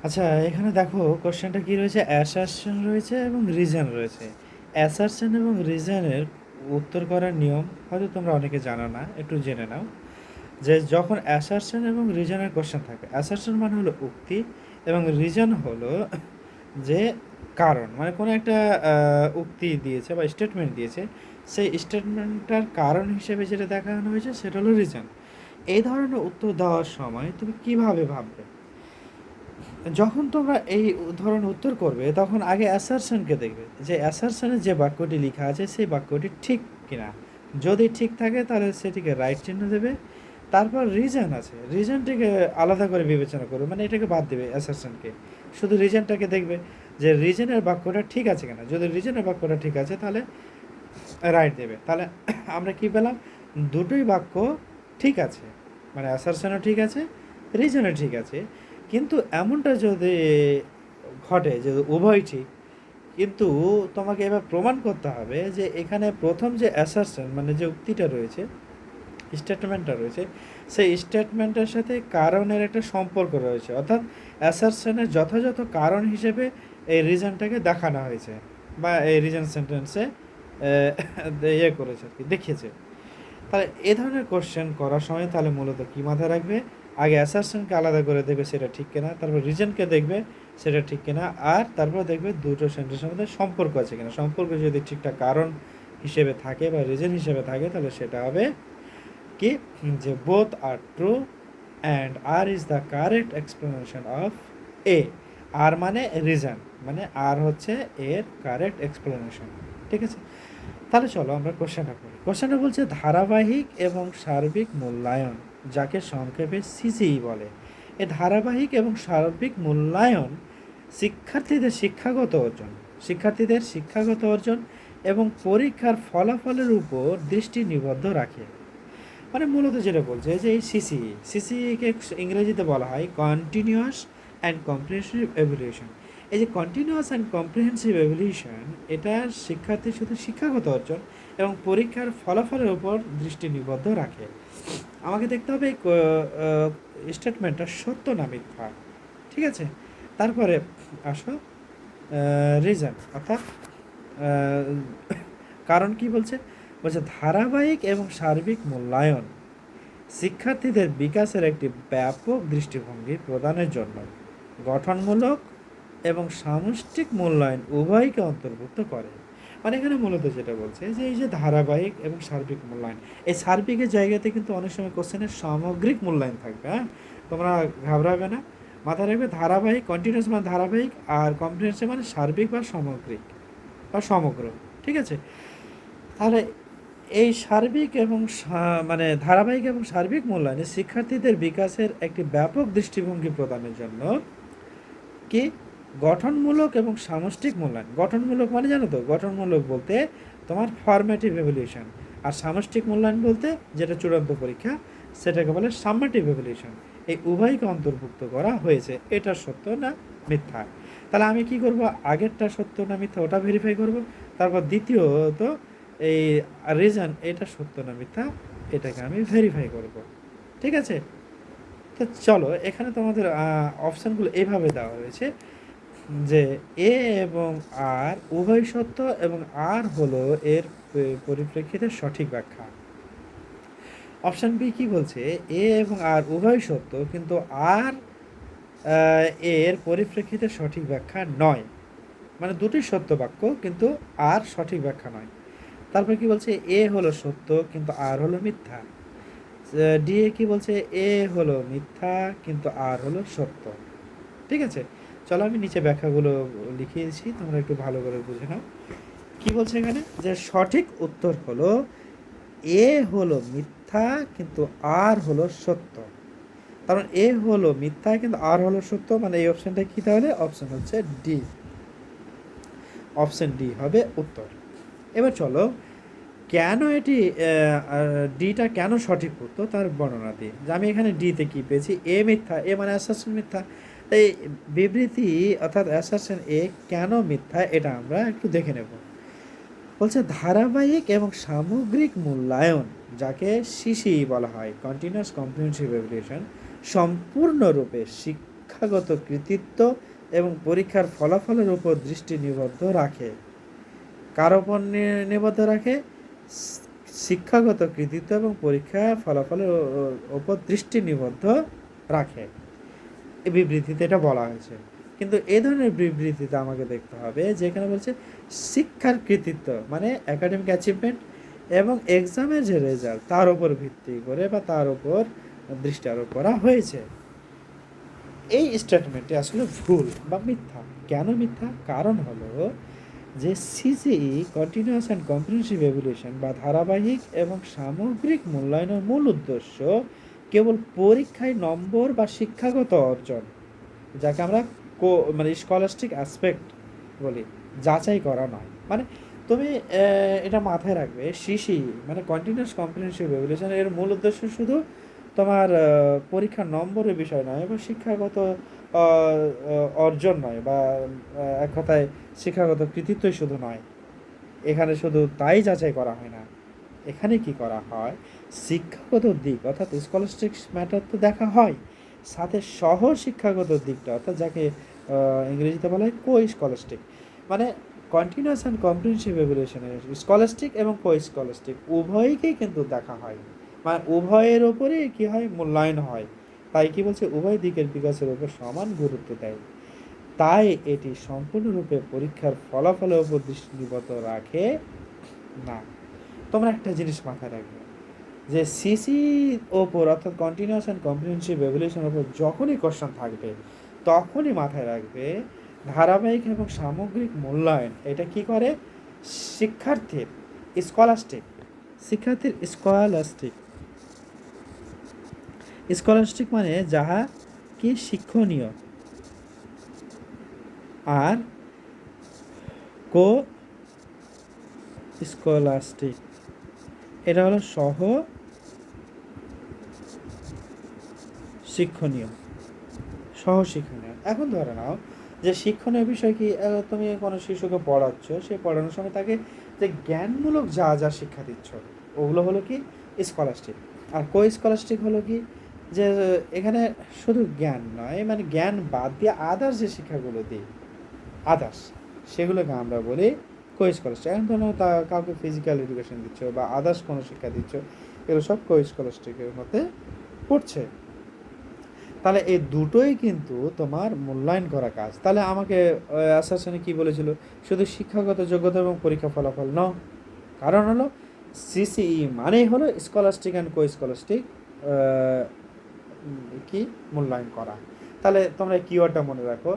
আচ্ছা, এখানে দেখো কোশ্চেনটা কি রয়েছে, অ্যাসারশন রয়েছে এবং রিজন রয়েছে। অ্যাসারশন এবং রিজনের উত্তর করার নিয়ম হয়তো তোমরা অনেকে জানো না, একটু জেনে নাও। যে যখন অ্যাসারশন এবং রিজনের কোশ্চেন থাকে, অ্যাসারশন মানে হলো উক্তি এবং রিজন হলো যে কারণ, মানে কোনো একটা উক্তি দিয়েছে বা স্টেটমেন্ট দিয়েছে, সেই স্টেটমেন্টটার কারণ হিসেবে যেটা দেখানো হয়েছে সেটা হলো রিজন। এই ধরনের উত্তর দেওয়ার সময় তুমি কিভাবে ভাববে? যখন তোমরা এই ধরনের উত্তর করবে তখন আগে অ্যাসারশনকে দেখবে যে অ্যাসারশনে যে বাক্যটি লেখা আছে সেই বাক্যটি ঠিক কিনা। যদি ঠিক থাকে তাহলে সেটিকে রাইট চিহ্ন দেবে। তারপর রিজন আছে, রিজনটিকে আলাদা করে বিবেচনা করবে, মানে এটাকে বাদ দেবে অ্যাসারশনকে, শুধু রিজনটাকে দেখবে যে রিজনের বাক্যটা ঠিক আছে কিনা। যদি রিজনের বাক্যটা ঠিক আছে তাহলে রাইট দেবে। তাহলে আমরা কি পেলাম, দুটোই বাক্য ঠিক আছে, মানে অ্যাসারশনও ঠিক আছে, রিজনও ঠিক আছে। কিন্তু এমনটা যদি ঘটে যে উভয় ঠিক, কিন্তু তোমাকে এবার প্রমাণ করতে হবে যে এখানে প্রথম যে অ্যাসারশন মানে যে উক্তিটা রয়েছে, স্টেটমেন্টটা রয়েছে, সেই স্টেটমেন্টের সাথে কারণের একটা সম্পর্ক রয়েছে, অর্থাৎ অ্যাসারশনের যথাযথ কারণ হিসেবে এই রিজনটাকে দেখানো হয়েছে বা এই রিজন সেন্টেন্সে ইয়ে করেছে আর কি, দেখিয়েছে। তাহলে এ ধরনের কোশ্চেন করার সময় তাহলে মূলত কী মাথায় রাখবে, আগে অ্যাসারশনকে আলাদা করে দেখবে সেটা ঠিক কিনা, তারপর রিজনকে দেখবে সেটা ঠিক কিনা, আর তারপর দেখবে দুটো সেন্টেন্সের মধ্যে সম্পর্ক আছে কিনা। সম্পর্ক যদি ঠিকঠাক কারণ হিসেবে থাকে বা রিজন হিসেবে থাকে তাহলে সেটা হবে কি, যে both are true and R is the correct explanation of A. R মানে রিজন, মানে আর হচ্ছে এর কারেক্ট এক্সপ্লেনেশন। ঠিক আছে, তাহলে চলো আমরা কোশ্চেনটা করি। কোশ্চেনটা বলছে ধারাবাহিক এবং সার্বিক মূল্যায়ন, যাকে সংক্ষেপে সিসিই বলে। এই ধারাবাহিক এবং সার্বিক মূল্যায়ন শিক্ষার্থীদের শিক্ষাগত অর্জন এবং পরীক্ষার ফলাফলের উপর দৃষ্টি নিবদ্ধ রাখে। মানে মূলত যেটা বলছে যে এই সিসিইকে ইংরেজিতে বলা হয় কন্টিনিউয়াস অ্যান্ড কম্প্রিহেনসিভ এভ্যালুয়েশন। এই যে কন্টিনিউয়াস অ্যান্ড কম্প্রিহেনসিভ এভ্যালুয়েশন, এটা শিক্ষার্থী শুধু শিক্ষাগত অর্জন এবং পরীক্ষার ফলাফলের উপর দৃষ্টি নিবদ্ধ রাখে। আমাকে দেখতে হবে এই স্টেটমেন্টটা সত্য না মিথ্যা। ঠিক আছে, তারপরে আসো রিজন, অর্থাৎ কারণ কি বলছে, বলছে ধারাবাহিক এবং সার্বিক মূল্যায়ন শিক্ষার্থীদের বিকাশের একটি ব্যাপক দৃষ্টিভঙ্গি প্রদানের জন্য গঠনমূলক এবং সামষ্টিক মূল্যায়ন উভয়কে অন্তর্ভুক্ত করে। মানে এখানে মূলত যেটা বলছে যে এই যে ধারাবাহিক এবং সার্বিক মূল্যায়ন, এই সার্বিকের জায়গাতে কিন্তু অনেক সময় কোশ্চেনের সামগ্রিক মূল্যায়ন থাকবে। হ্যাঁ, তোমরা ঘাবড়াবে না, মাথায় রাখবে ধারাবাহিক, কন্টিনিউয়াস মানে ধারাবাহিক, আর কম্প্রিহেনসিভ মানে সার্বিক বা সামগ্রিক বা সমগ্র। ঠিক আছে, তাহলে এই সার্বিক এবং মানে ধারাবাহিক এবং সার্বিক মূল্যায়নে শিক্ষার্থীদের বিকাশের একটি ব্যাপক দৃষ্টিভঙ্গি প্রদানের জন্য কি গঠনমূলক এবং সামষ্টিক মূল্যায়ন। গঠনমূলক মানে জানো তো, গঠনমূলক বলতে তোমার ফরম্যাটিভ এভ্যালুয়েশন, আর সামষ্টিক মূল্যায়ন বলতে যেটা চূড়ান্ত পরীক্ষা সেটাকে বলে সাম্মাটিভ এভ্যালুয়েশন। এই উভয়কে অন্তর্ভুক্ত করা হয়েছে। এটা সত্য না মিথ্যা। তাহলে আমি কি করব, আগেরটা সত্য না মিথ্যা ওটা ভেরিফাই করব, তারপর দ্বিতীয়ত এই রিজন এটা সত্য না মিথ্যা এটাকে আমি ভেরিফাই করব। ঠিক আছে, তো চলো এখানে তোমাদের অপশানগুলো এইভাবে দেওয়া হয়েছে যে এ এবং আর উভয় সত্য এবং আর হলো এর পরিপ্রেক্ষিতে সঠিক ব্যাখ্যা। অপশান বি কি বলছে, এ এবং আর উভয় সত্য কিন্তু আর এর পরিপ্রেক্ষিতে সঠিক ব্যাখ্যা নয়। মানে দুটি সত্য বাক্য কিন্তু আর সঠিক ব্যাখ্যা নয়। তারপর কি বলছে, এ হলো সত্য কিন্তু আর হলো মিথ্যা। ডি এ কি বলছে, এ হলো মিথ্যা কিন্তু আর হলো সত্য। ঠিক আছে, চলো আমি নিচে ব্যাখ্যাগুলো লিখিয়েছি, তোমরা একটু ভালো করে বুঝে নাও। কি বলছে এখানে, যে সঠিক উত্তর হলো এ হলো মিথ্যা কিন্তু আর হলো সত্য। কারণ এ হলো মিথ্যা কিন্তু আর হলো সত্য, মানে এই অপশানটা কি, তাহলে অপশান হচ্ছে ডি, অপশান ডি হবে উত্তর। এবার চলো কেন এটি ডিটা কেন সঠিক উত্তর তার বর্ণনা দিই। যে আমি এখানে ডিতে কী পেয়েছি, এ মিথ্যা, এ মানে অ্যাসারশন মিথ্যা, তাই বিবৃতি অর্থাৎ অ্যাসারশন এ কেন মিথ্যা এটা আমরা একটু দেখে নেব। বলছে ধারাবাহিক এবং সামগ্রিক মূল্যায়ন, যাকে সিসি বলা হয় কন্টিনিউয়াস কম্প্রিহেনসিভ এভ্যালুয়েশন, সম্পূর্ণরূপে শিক্ষাগত কৃতিত্ব এবং পরীক্ষার ফলাফলের উপর দৃষ্টি নিবদ্ধ রাখে। কার ওপর নিবদ্ধ রাখে? শিক্ষাগত কৃতিত্ব এবং পরীক্ষার ফলাফলের ওপর দৃষ্টি নিবদ্ধ রাখে। এই বিবৃতিতে এটা বলা হয়েছে। কিন্তু এই ধরনের বিবৃতিতে আমাকে দেখতে হবে যেখানে বলছে শিক্ষার কৃতিত্ব মানে একাডেমিক অ্যাচিভমেন্ট এবং এক্সামের যে রেজাল্ট তার উপর ভিত্তি করে বা তার উপর দৃষ্টি আরোপ করা হয়েছে। এই স্টেটমেন্টটি আসলে ভুল বা মিথ্যা। কেন মিথ্যা? কারণ হলো যে সিজিই কন্টিনিউয়াস অ্যান্ড কম্প্রিহেনসিভ এভ্যালুয়েশন বা ধারাবাহিক এবং সামগ্রিক মূল্যায়নের মূল উদ্দেশ্য কেবল পরীক্ষায় নম্বর বা শিক্ষাগত অর্জন, যাকে আমরা মানে স্কলাস্টিক অ্যাসপেক্ট বলি, যাচাই করা নয়। মানে তুমি এটা মাথায় রাখবে, সিসি মানে কন্টিনিউয়াস কম্প্রিহেনসিভ এভ্যালুয়েশন এর মূল উদ্দেশ্য শুধু তোমার পরীক্ষার নম্বরের বিষয় নয় বা শিক্ষাগত অর্জন নয় বা এক কথায় শিক্ষাগত কৃতিত্বই শুধু নয়। এখানে শুধু তাই যাচাই করা হয় না, এখানে কি করা হয়, শিক্ষাগত দিক অর্থাৎ স্কলাস্টিক ম্যাটার তো দেখা হয়, সাথে সহ শিক্ষাগত দিকটা অর্থাৎ যাকে ইংরেজিতে বলা হয় কো স্কলাস্টিক, মানে কন্টিনিউয়াস অ্যান্ড কম্প্রিহেনসিভ এভ্যালুয়েশনে স্কলাস্টিক এবং কো স্কলাস্টিক উভয়কেই কিন্তু দেখা হয়, মানে উভয়ের ওপরেই কী হয়, মূল্যায়ন হয়। তাই কি বলছে, উভয় দিকের বিকাশের উপর সমান গুরুত্ব দেয়। তাই এটি সম্পূর্ণরূপে পরীক্ষার ফলাফলের উপর দৃষ্টি নিবদ্ধ রাখে না। তোমরা একটা জিনিস মাথায় রাখবে যে সিসি ওপর অর্থাৎ কন্টিনিউয়াস অ্যান্ড কম্প্রিহেনসিভ এভ্যালুয়েশনের ওপর যখনই কোশ্চেন থাকবে তখনই মাথায় রাখবে ধারাবাহিক এবং সামগ্রিক মূল্যায়ন এটা কি করে, শিক্ষার্থীর স্কলাস্টিক মানে যাহা কি শিক্ষণীয়, আর কো স্কলাস্টিক এটা হলো সহ শিক্ষণীয়। এখন ধরে নাও যে শিক্ষণীয় বিষয় কি, তুমি কোনো শিশুকে পড়াচ্ছ, সে পড়ানোর সময় তাকে যে জ্ঞানমূলক যা যা শিক্ষা দিচ্ছ ওগুলো হলো কি স্কলাস্টিক। আর কো স্কলাস্টিক হলো কি, যে এখানে শুধু জ্ঞান নয়, মানে জ্ঞান বাদ দিয়ে আদার্স যে শিক্ষাগুলো দিই সেগুলোকে আমরা বলি কো স্কলাস্টিক। এখন ধরো কাউকে ফিজিক্যাল এডুকেশন দিচ্ছ বা আদার্স কোনো শিক্ষা দিচ্ছ, এগুলো সব কো স্কলাস্টিকের মধ্যে পড়ছে। তাহলে এই দুটোই কিন্তু তোমার মূল্যায়ন করা কাজ। তাহলে আমাকে অ্যাসারশনে কি বলেছিল, শুধু শিক্ষাগত যোগ্যতা এবং পরীক্ষা ফলাফল ন, কারণ হলো সিসিই মানেই হলো স্কলাস্টিক অ্যান্ড কো স্কলাস্টিক কি মূল্যায়ন করা। তাহলে তোমরা কিওয়ার্ডটা মনে রাখো,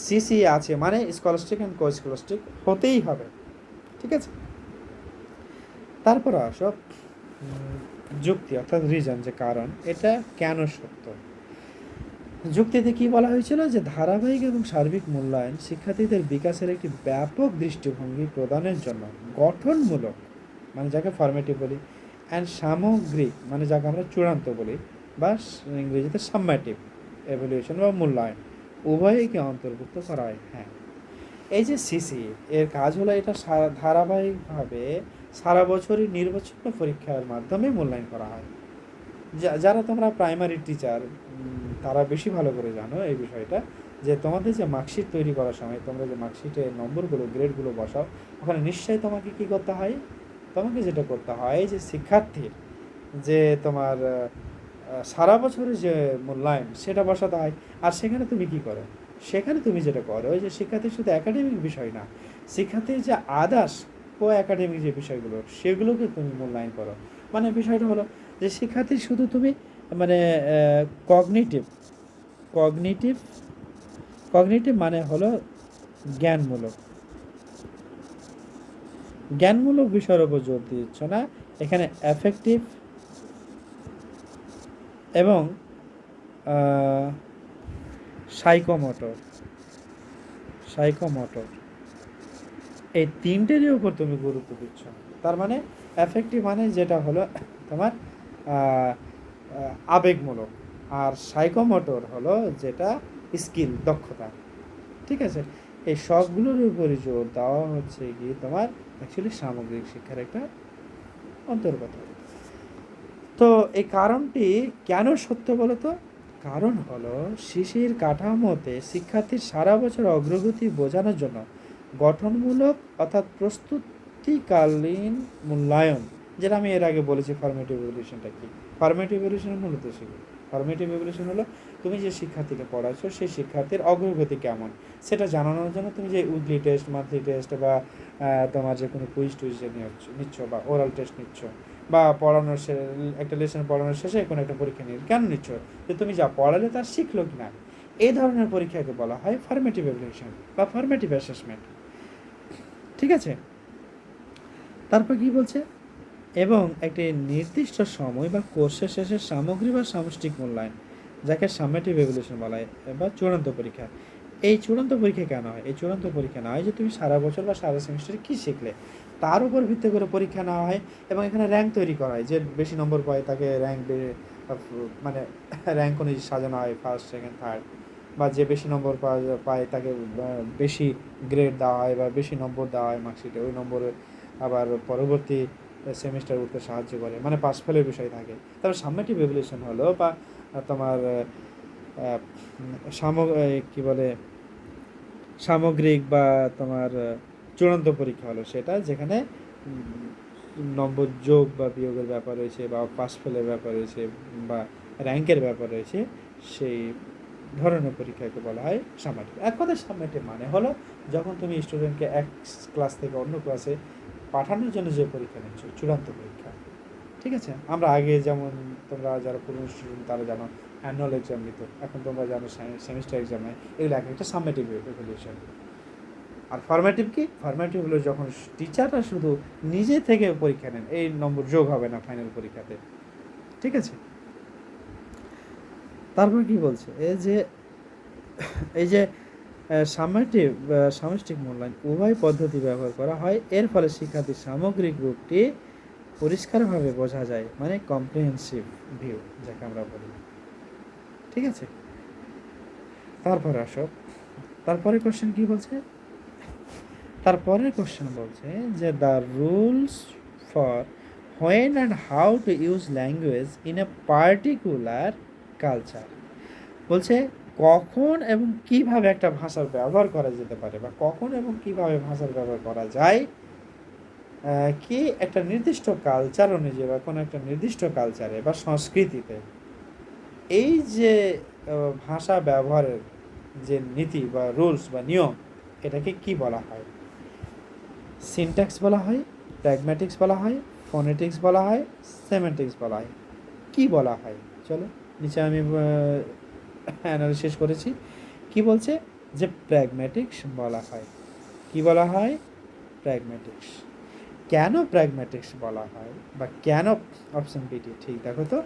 সিসি আছে মানে স্কলাস্টিক অ্যান্ড কো স্কলাস্টিক হতেই হবে, ঠিক আছে। তারপর আসো যুক্তি অর্থাৎ রিজন, যে কারণ এটা কেন সত্য। যুক্তিতে কি বলা হয়েছিল, যে ধারাবাহিক এবং সার্বিক মূল্যায়ন শিক্ষার্থীদের বিকাশের একটি ব্যাপক দৃষ্টিভঙ্গি প্রদানের জন্য গঠনমূলক, মানে যাকে ফরমেটিভ বলি, অ্যান্ড সামগ্রিক মানে যাকে আমরা চূড়ান্ত বলি বা ইংরেজিতে সাম্মেটিভ এভ্যালুয়েশন বা মূল্যায়ন উভয়কে অন্তর্ভুক্ত করা হয়। হ্যাঁ, এই যে সিসি এর কাজ হলো এটা ধারাবাহিকভাবে সারা বছরই নির্বাচন পরীক্ষার মাধ্যমে মূল্যায়ন করা হয়। যারা তোমরা প্রাইমারি টিচার তারা বেশি ভালো করে জানো এই বিষয়টা, যে তোমাদের যে মার্কশিট তৈরি করার সময় তোমরা যে মার্কশিটে নম্বরগুলো গ্রেডগুলো বসাও, ওখানে নিশ্চয়ই তোমাকে কি করতে হয়, তোমাকে যেটা করতে হয় যে শিক্ষার্থীর যে তোমার সারা বছরের যে মূল্যায়ন সেটা বসাতে হয়। আর সেখানে তুমি কি করো, সেখানে তুমি যেটা করো যে শিক্ষার্থীর শুধু একাডেমিক বিষয় না, শিক্ষার্থীর যে আদার্স কো একাডেমিক যে বিষয়গুলো সেগুলোকে তুমি মূল্যায়ন করো। মানে বিষয়টা হলো যে শিক্ষার্থী শুধু তুমি মানে কগনিটিভ মানে হলো জ্ঞানমূলক বিষয়ের উপর জোর দিচ্ছ না, এখানে অ্যাফেক্টিভ এবং সাইকোমোটর এই তিনটেরই উপর তুমি গুরুত্ব দিচ্ছ। তার মানে অ্যাফেক্টিভ মানে যেটা হলো তোমার আবেগমূলক, আর সাইকোমোটর হলো যেটা স্কিল দক্ষতা, ঠিক আছে। এই সবগুলোর উপরই জোর দেওয়া হচ্ছে কি তোমার অ্যাকচুয়ালি সামগ্রিক শিক্ষার একটা অন্তর্গত। তো এই কারণটি কেন সত্য বলো তো, কারণ হলো শিশির কাঠামোতে শিক্ষার্থীর সারা বছর অগ্রগতি বোঝানোর জন্য গঠনমূলক অর্থাৎ প্রস্তুতিকালীন মূল্যায়ন, যেটা আমি এর আগে বলেছি ফরমেটিভ ইভ্যালুয়েশনটা কি। ফরমেটিভ ইভ্যালুয়েশনের মূলত শিখি। ফরমেটিভ ইভ্যালুয়েশন হলো তুমি যে শিক্ষার্থীকে পড়াচ্ছ সেই শিক্ষার্থীর অগ্রগতি কেমন সেটা জানানোর জন্য তুমি যে উইকলি টেস্ট, মান্থলি টেস্ট বা তোমার যে কোনো কুইজ টুইজ যে নিচ্ছ বা ওরাল টেস্ট নিচ্ছ বা পড়ানোর একটা লেসন পড়ানোর শেষে কোনো একটা পরীক্ষা নিয়ে কেন নিচ্ছ, যে তুমি যা পড়ালে তার শিখলো কি না। এই ধরনের পরীক্ষাকে বলা হয় ফরমেটিভ ইভ্যালুয়েশন বা ফরমেটিভ অ্যাসেসমেন্ট। ঠিক আছে, তারপর কি বলছে, এবং একটি নির্দিষ্ট সময় বা কোর্সের শেষে সামগ্রী বা সামষ্টিক মূল্যায়ন, যাকে সামেটিভ ইভ্যালুয়েশন বলা হয় বা চূড়ান্ত পরীক্ষা। এই চূড়ান্ত পরীক্ষা কেন হয়? এই চূড়ান্ত পরীক্ষা না হয় যে তুমি সারা বছর বা সারা সেমিস্টারে কী শিখলে তার উপর ভিত্তি করে পরীক্ষা নেওয়া হয়, এবং এখানে র্যাঙ্ক তৈরি করা হয়। যে বেশি নম্বর পায় তাকে র্যাঙ্ক মানে র্যাঙ্ক অনুযায়ী সাজানো হয়, ফার্স্ট, সেকেন্ড, থার্ড, বা যে বেশি নম্বর পায় তাকে বেশি গ্রেড দেওয়া হয় বা বেশি নম্বর দেওয়া হয় মার্কশিটে। ওই নম্বরে আবার পরবর্তী সেমিস্টার উঠতে সাহায্য করে, মানে পাস ফেলের বিষয় থাকে। তবে সামেটিভ ইভ্যালুয়েশন হলো বা তোমার কী বলে সামগ্রিক বা তোমার চূড়ান্ত পরীক্ষা হলো সেটা, যেখানে নম্বর যোগ বা বিয়োগের ব্যাপার রয়েছে বা পাস ফেলের ব্যাপার রয়েছে বা র্যাঙ্কের ব্যাপার রয়েছে, সেই ধরনের পরীক্ষাকে বলা হয় সামেটিভ। এক কথায় সামেটিভ মানে হলো যখন তুমি স্টুডেন্টকে এক ক্লাস থেকে অন্য ক্লাসে পাঠানোর জন্য যে পরীক্ষা নিচ্ছ, চূড়ান্ত পরীক্ষা। ঠিক আছে, আমরা আগে যেমন তোমরা যারা পুরনো স্টুডেন্ট তারা জানো অ্যানুয়াল এক্সাম নিত, এখন তোমরা জানো সেমিস্টার এক্সাম নেয়, এগুলো এক একটা সামেটিভ ইভ্যালুয়েশন। আর ফরম্যাটিভ কি? ফরম্যাটিভ হলো যখন টিচাররা শুধু নিজে থেকে পরীক্ষা নেন, এই নম্বর যোগ হবে না ফাইনাল পরীক্ষাতে। ঠিক আছে, তারপর কি বলছে এই যে সামেটিভ সামষ্টিক মূল্যায়ন উভয় পদ্ধতি ব্যবহার করা হয়, এর ফলে শিক্ষার্থীর সামগ্রিক রূপটি পরিষ্কারভাবে বোঝা যায়, মানে কম্প্রিহেন্সিভ ভিউ যাকে আমরা বলি। ঠিক আছে, তারপরে আসো, তারপরে কোশ্চেন কি বলছে? তারপরের কোশ্চেন বলছে যে the rules for when and how to use language in a particular culture. বলছে কখন এবং কিভাবে একটা ভাষার ব্যবহার করা যেতে পারে বা কখন এবং কিভাবে ভাষার ব্যবহার করা যায় কি একটা নির্দিষ্ট কালচার অনুযায়ী বা কোনো একটা নির্দিষ্ট কালচারে বা সংস্কৃতিতে এই যে ভাষা ব্যবহারের যে নীতি বা রুলস বা নিয়ম, এটাকে কি বলা হয়? সিনট্যাক্স বলা হয়, প্র্যাগম্যাটিক্স বলা হয়, ফোনেটিক্স বলা হয়, সেমেন্টিক্স বলা হয়। কি বলা হয় চলো নিচে আমি অ্যানালিসিস করেছি। কি বলছে যে প্র্যাগম্যাটিক্স বলা হয়। কি বলা হয়? প্র্যাগম্যাটিক্স। কেন প্র্যাগম্যাটিক্স বলা হয় বা কেন অপশন বিটি ঠিক দেখো তো।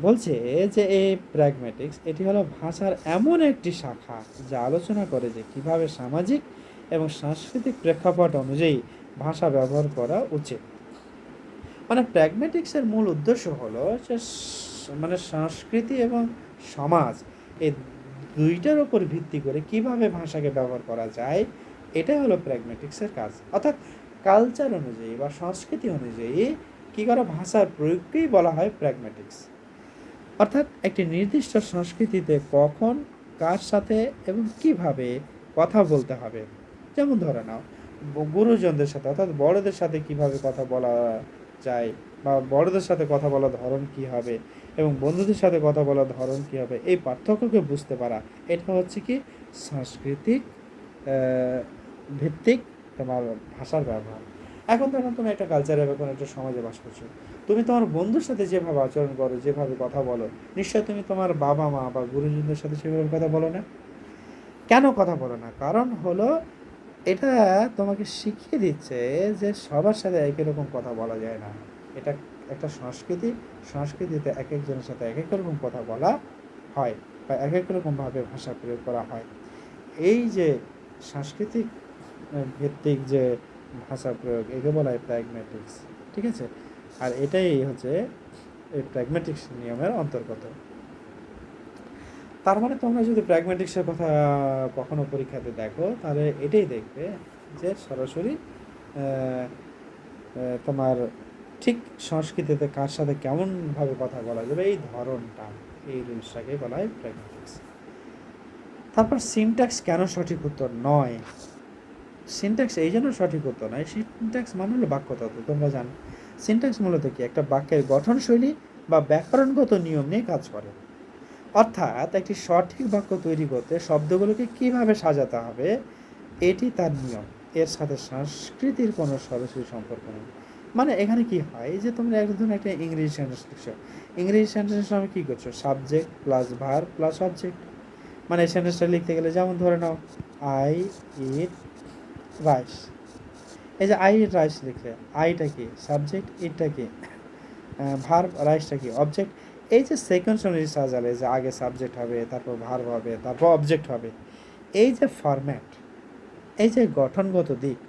বলছে যে এই প্র্যাগম্যাটিক্স এটি হলো ভাষার এমন একটি শাখা যা আলোচনা করে যে কীভাবে সামাজিক এবং সাংস্কৃতিক প্রেক্ষাপট অনুযায়ী ভাষা ব্যবহার করা উচিত। মানে প্র্যাগম্যাটিক্সের মূল উদ্দেশ্য হলো যে মানে সংস্কৃতি এবং সমাজ এই দুইটার ওপর ভিত্তি করে কিভাবে ভাষাকে ব্যবহার করা যায়, এটাই হলো প্র্যাগম্যাটিক্সের কাজ। অর্থাৎ কালচার অনুযায়ী বা সংস্কৃতি অনুযায়ী কী করা ভাষার প্রয়োগকেই বলা হয় প্র্যাগম্যাটিক্স। অর্থাৎ একটি নির্দিষ্ট সংস্কৃতিতে কখন, কার সাথে এবং কিভাবে কথা বলতে হবে। যেমন ধরে নাও গুরুজনদের সাথে অর্থাৎ বড়দের সাথে কিভাবে কথা বলা যায় বা বড়দের সাথে কথা বলার ধরন কী হবে এবং বন্ধুদের সাথে কথা বলার ধরন কী হবে, এই পার্থক্যকে বুঝতে পারা, এটা হচ্ছে কি সাংস্কৃতিক ভিত্তিক তোমার ভাষার ব্যবহার। এখন ধরো তুমি একটা কালচারে বা কোনো একটা সমাজে বাস করছো, তুমি তোমার বন্ধুর সাথে যেভাবে আচরণ করো, যেভাবে কথা বলো, নিশ্চয়ই তুমি তোমার বাবা মা বা গুরুজনদের সাথে সেভাবে কথা বলো না। কেন কথা বলো না? কারণ হলো এটা তোমাকে শিখিয়ে দিচ্ছে যে সবার সাথে একই রকম কথা বলা যায় না। এটা একটা সংস্কৃতি, সংস্কৃতিতে এক একজনের সাথে এক এক রকম কথা বলা হয় বা এক এক রকমভাবে ভাষা প্রয়োগ করা হয়। এই যে সাংস্কৃতিক ভিত্তিক যে ভাষা প্রয়োগ, একে বলা হয় প্র্যাগম্যাটিক্স। ঠিক আছে, আর এটাই হচ্ছে এই প্র্যাগম্যাটিক্স নিয়মের অন্তর্গত। তার মানে তোমরা যদি প্র্যাগম্যাটিক্সের কথা কখনো পরীক্ষাতে দেখো তাহলে এটাই দেখবে যে সরাসরি তোমার ঠিক সংস্কৃতিতে কার সাথে কেমনভাবে কথা বলা যাবে এই ধরনটা, এই রুলসটাকে বলা হয় প্র্যাগম্যাটিক্স। তারপর সিনট্যাক্স কেন সঠিক উত্তর নয়? সিনট্যাক্স এই জন্য সঠিক উত্তর নয়, সিনট্যাক্স মানে হলো বাক্যতত্ত্ব। তোমরা জানো সিনট্যাক্স মূলত কি একটা বাক্যের গঠনশৈলী বা ব্যাকরণগত নিয়ম নিয়ে কাজ করে। অর্থাৎ একটি সঠিক বাক্য তৈরি করতে শব্দগুলোকে কিভাবে সাজাতে হবে এটি তার নিয়ম, এর সাথে সংস্কৃতির কোনো সরাসরি সম্পর্ক নেই। মানে এখানে কি হয় যে তোমরা একদম একটা ইংরেজি সেন্টেন্স লিখছো, ইংরেজি সেন্টেন্সের সময় কী করছো, subject plus verb plus object. মানে এই সেন্টেন্সটা লিখতে গেলে যেমন ধরে নাও আই ইট রাইস, এই যে আই ইট রাইস লিখলে আইটা কি সাবজেক্ট, ইটটা কি ভার্ব, রাইসটা কি অবজেক্ট। এই যে সেকেন্ড অনুযায়ী সাজালে যে আগে সাবজেক্ট হবে, তারপর ভার্ব হবে, তারপর অবজেক্ট হবে, এই যে ফরম্যাট, এই যে গঠনগত দিক,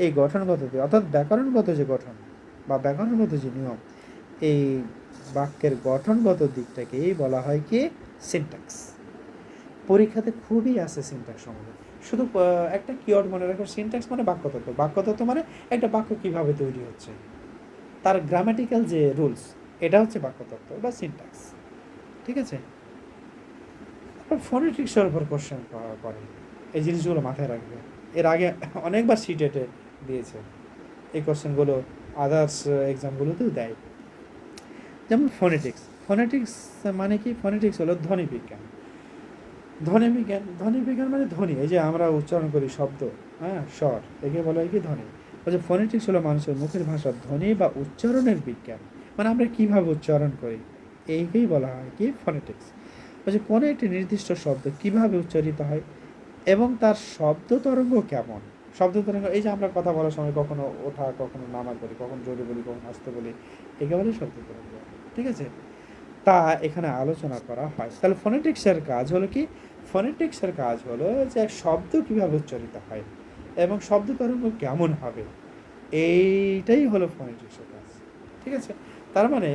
এই গঠনগত দিক অর্থাৎ ব্যাকরণগত যে গঠন বা ব্যাকরণগত যে নিয়ম, এই বাক্যের গঠনগত দিকটাকেই বলা হয় কি সিনট্যাক্স। পরীক্ষাতে খুবই আসে সিনট্যাক্স সম্বন্ধে। শুধু একটা কিওয়ার্ড মনে রাখো, সিনট্যাক্স মানে বাক্যতত্ত্ব। বাক্যতত্ত্ব মানে একটা বাক্য কীভাবে তৈরি হচ্ছে, তার গ্রামাটিক্যাল যে রুলস, এটা হচ্ছে বাক্যতত্ত্ব বা সিনট্যাক্স। ঠিক আছে? তারপর ফোনেটিক্সের উপর কোশ্চেন করে, এই জিনিসগুলো মাথায় রাখবে। এর আগে অনেকবার সিটেটে দিয়েছে এই কোশ্চেনগুলো, আদার্স এক্সামগুলোতেও দেয়। যেমন ফোনেটিক্স, ফোনেটিক্স মানে কি? ফোনেটিক্স হলো ধ্বনি বিজ্ঞান। ধ্বনি বিজ্ঞান, ধ্বনি বিজ্ঞান মানে ধ্বনি, এই যে আমরা উচ্চারণ করি শব্দ, হ্যাঁ স্বর, একে বলা হয় কি ধ্বনি। বলছে ফোনেটিক্স হলো মানুষের মুখের ভাষার ধ্বনি বা উচ্চারণের বিজ্ঞান, মানে আমরা কীভাবে উচ্চারণ করি এইকেই বলা হয় কি ফোনেটিক্স। বলছে কোনো একটি নির্দিষ্ট শব্দ কীভাবে উচ্চারিত হয় এবং তার শব্দ তরঙ্গ কেমন। শব্দ তরঙ্গ, এই যে আমরা কথা বলার সময় কখনো ওঠা, কখনো নামা করি, কখন জোরে বলি, কখন আসতে বলি, একেবারে শব্দ তরঙ্গ। ঠিক আছে? তা এখানে আলোচনা করা হয়। তাহলে ফোনেটিক্সের কাজ হলো কি? ফোনেটিক্সের কাজ হলো যে শব্দ কীভাবে উচ্চারিত হয় এবং শব্দ তরঙ্গ কেমন হবে, এইটাই হলো ফোনেটিক্সের কাজ। ঠিক আছে? তার মানে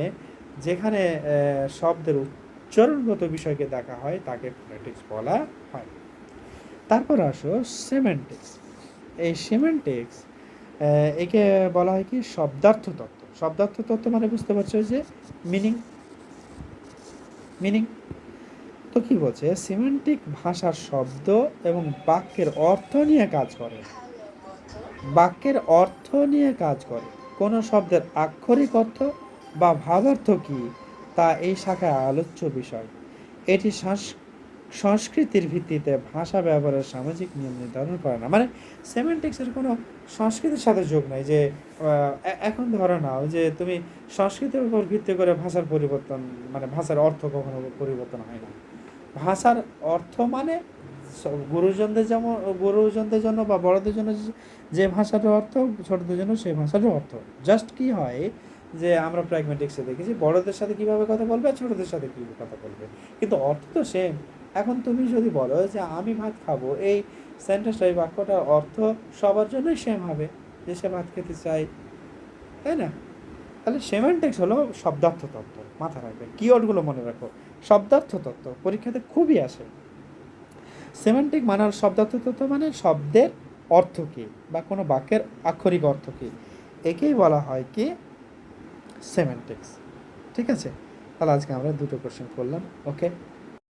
যেখানে শব্দের উচ্চারণগত বিষয়কে দেখা হয় তাকে ফোনেটিক্স বলা হয়। তারপর আসো সেমেন্টিক্স। এই সেমেন্টিক্স একে বলা হয় কি শব্দার্থ তত্ত্ব। শব্দার্থ তত্ত্ব মানে বুঝতে পারছো যে মিনিং, মিনিং। তো কী বলছে, সিমেন্টিক ভাষার শব্দ এবং বাক্যের অর্থ নিয়ে কাজ করে, বাক্যের অর্থ নিয়ে কাজ করে। কোনো শব্দের আক্ষরিক অর্থ বা ভাবার্থ কী তা এই শাখায় আলোচ্য বিষয়। এটি সংস্কৃতির ভিত্তিতে ভাষা ব্যবহারের সামাজিক নিয়ম নির্ধারণ করে না। মানে সেমেন্টিক্সের কোনো সংস্কৃতির সাথে যোগ নাই যে এখন ধরো নাও যে তুমি সংস্কৃতির উপর ভিত্তি করে ভাষার পরিবর্তন, মানে ভাষার অর্থ কখনো পরিবর্তন হয় না। ভাষার অর্থ মানে গুরুজনদের যেমন, গুরুজনদের জন্য বা বড়দের জন্য যে ভাষাটার অর্থ, ছোটদের জন্য সেই ভাষাটার অর্থ। জাস্ট কি হয় যে আমরা প্র্যাগম্যাটিক্সে দেখেছি বড়দের সাথে কীভাবে কথা বলবে আর ছোটদের সাথে কীভাবে কথা বলবে, কিন্তু অর্থ তো সেম। এখন তুমি যদি বলো যে আমি ভাত খাবো, এই সেন্টেন্সটা, এই বাক্যটার অর্থ সবার জন্যই সেম হবে, যে সে ভাত খেতে চায়, তাই না? তাহলে সেমেন্টিক্স হলো শব্দার্থ তত্ত্ব। মাথা রাখবে, কিওয়ার্ডগুলো মনে রাখো। শব্দার্থ তত্ত্ব পরীক্ষাতে খুবই আসে। সেমেন্টিক মানে শব্দার্থ তত্ত্ব মানে শব্দের অর্থ কী বা কোনো বাক্যের আক্ষরিক অর্থ কী, একেই বলা হয় কি সেমেন্টিক্স। ঠিক আছে? তাহলে আজকে আমরা দুটো কোশ্চেন করলাম। ওকে।